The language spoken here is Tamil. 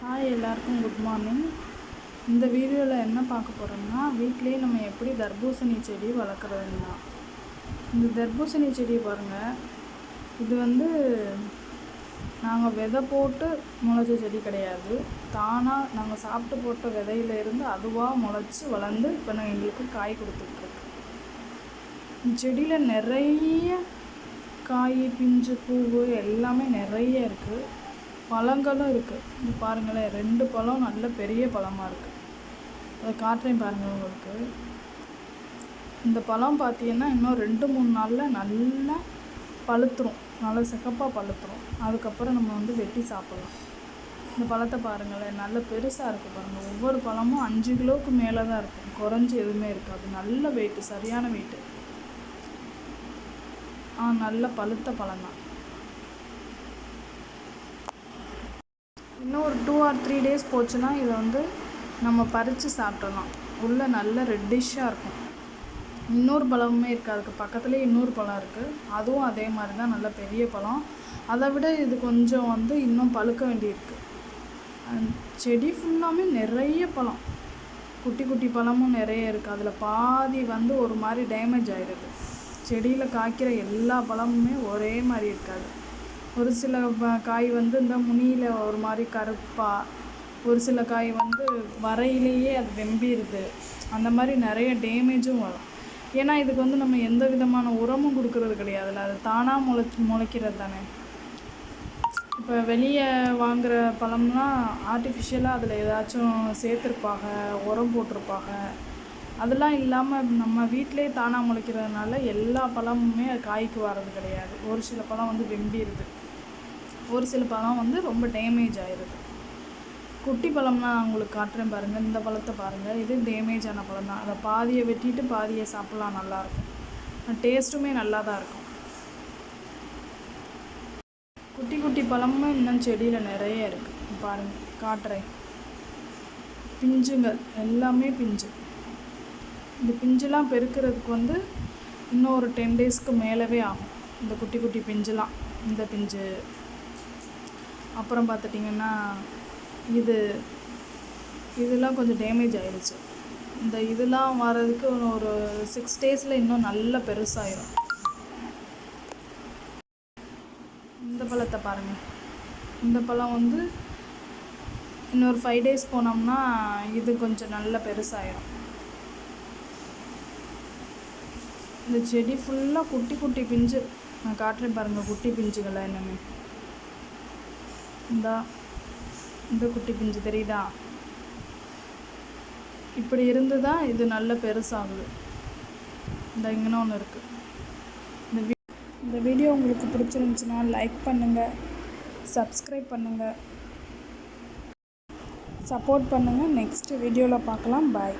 ஹாய் எல்லாருக்கும் குட் மார்னிங். இந்த வீடியோவில் என்ன பார்க்க போகிறோம்னா, வீட்டிலேயே நம்ம எப்படி தர்பூசணி செடி வளர்க்குறதுன்னா. இந்த தர்பூசணி செடியை பாருங்கள், இது நாங்கள் விதை போட்டு முளைச்ச செடி கிடையாது. தானாக நாங்கள் சாப்பிட்டு போட்ட விதையிலேருந்து அதுவாக முளைச்சி வளர்ந்து இப்போ எங்களுக்கு காய் கொடுத்துட்ருக்கு. இந்த செடியில் நிறைய காய், பிஞ்சு, பூவு எல்லாமே நிறைய இருக்குது. பழங்களும் இருக்குது. இது பாருங்களேன், 2 பழம் நல்ல பெரிய பழமாக இருக்குது. அதை காட்டுறேன் பாருங்கள் உங்களுக்கு. இந்த பழம் பார்த்தீங்கன்னா இன்னும் 2-3 நாளில் நல்லா பழுத்துரும், நல்லா சிகப்பாக பழுத்துரும். அதுக்கப்புறம் நம்ம வெட்டி சாப்பிட்லாம். இந்த பழத்தை பாருங்களேன், நல்ல பெருசாக இருக்குது பாருங்கள். ஒவ்வொரு பழமும் 5 கிலோவுக்கு மேலே தான் இருக்கும், குறைஞ்சி எதுவுமே இருக்காது. நல்ல வெயிட்டு, சரியான வெயிட்டு. நல்ல பழுத்த பழம் தான். இன்னும் ஒரு 2 or 3 days போச்சுன்னா இதை நம்ம பறித்து சாப்பிட்றலாம். உள்ளே நல்ல ரெட்டிஷ்ஷாக இருக்கும். இன்னொரு பழமுமே இருக்குது, அதுக்கு பக்கத்துலேயே இன்னொரு பழம் இருக்குது. அதுவும் அதே மாதிரி தான், நல்ல பெரிய பழம். அதை விட இது கொஞ்சம் இன்னும் பழுக்க வேண்டியிருக்கு. செடி ஃபுல்லாமே நிறைய பழம், குட்டி குட்டி பழமும் நிறைய இருக்குது. அதில் பாதி ஒரு மாதிரி டேமேஜ் ஆகிடுது. செடியில் காய்க்கிற எல்லா பழமுமே ஒரே மாதிரி இருக்காது. ஒரு சில காய் இந்த முனியில் ஒரு மாதிரி கருப்பாக, ஒரு சில காய் வரையிலேயே அது வெம்பிடுது. அந்த மாதிரி நிறைய டேமேஜும் வரும். ஏன்னா இதுக்கு நம்ம எந்த விதமான உரமும் கொடுக்கறது கிடையாதுல்ல, அது தானாக முளைக்கிறது தானே. இப்போ வெளியே வாங்குகிற பழம்லாம் ஆர்டிஃபிஷியலாக அதில் ஏதாச்சும் சேர்த்துருப்பாங்க, உரம் போட்டிருப்பாங்க. அதெல்லாம் இல்லாமல் நம்ம வீட்டிலே தானாக முளைக்கிறதுனால எல்லா பழமுமே அது காய்க்கு வர்றது கிடையாது. ஒரு சில பழம் வெம்பிடுது, ஒரு சில பழம் ரொம்ப டேமேஜ் ஆகிடுது. குட்டி பழம்லாம் நான் உங்களுக்கு காட்டுறேன் பாருங்கள். இந்த பழத்தை பாருங்கள், இது டேமேஜ் ஆன பழம் தான். அதை பாதியை வெட்டிட்டு பாதியை சாப்பிட்லாம், நல்லாயிருக்கும். டேஸ்ட்டுமே நல்லா தான் இருக்கும். குட்டி குட்டி பழமும் இன்னும் செடியில் நிறைய இருக்குது பாருங்கள், காட்டுறேன். பிஞ்சுங்கள் எல்லாமே பிஞ்சு. இந்த பிஞ்சுலாம் பெருக்கிறதுக்கு இன்னும் ஒரு 10 daysக்கு மேலவே ஆகும். இந்த குட்டி குட்டி பிஞ்சுலாம், இந்த பிஞ்சு. அப்புறம் பார்த்துட்டிங்கன்னா இதெல்லாம் கொஞ்சம் டேமேஜ் ஆயிடுச்சு. இதெல்லாம் வர்றதுக்கு ஒரு 6 daysல இன்னும் நல்ல பெருசாயிரும். இந்த பழத்தை பாருங்கள், இந்த பழம் இன்னொரு 5 days போனோம்னா இது கொஞ்சம் நல்ல பெருசாயிரும். இந்த செடி ஃபுல்லாக குட்டி குட்டி பிஞ்சு. நான் காட்டுறேன் பாருங்கள், குட்டி பிஞ்சுகளை என்னென்னு. இந்த குட்டி பிஞ்சு தெரியுதா? இப்படி இருந்து தான் இது நல்ல பெருசாகுது. இங்கே ஒன்று இருக்குது. இந்த வீடியோ உங்களுக்கு பிடிச்சிருந்துச்சுன்னா லைக் பண்ணுங்கள், சப்ஸ்கிரைப் பண்ணுங்கள், சப்போர்ட் பண்ணுங்கள். நெக்ஸ்ட் வீடியோவில் பார்க்கலாம். பாய்.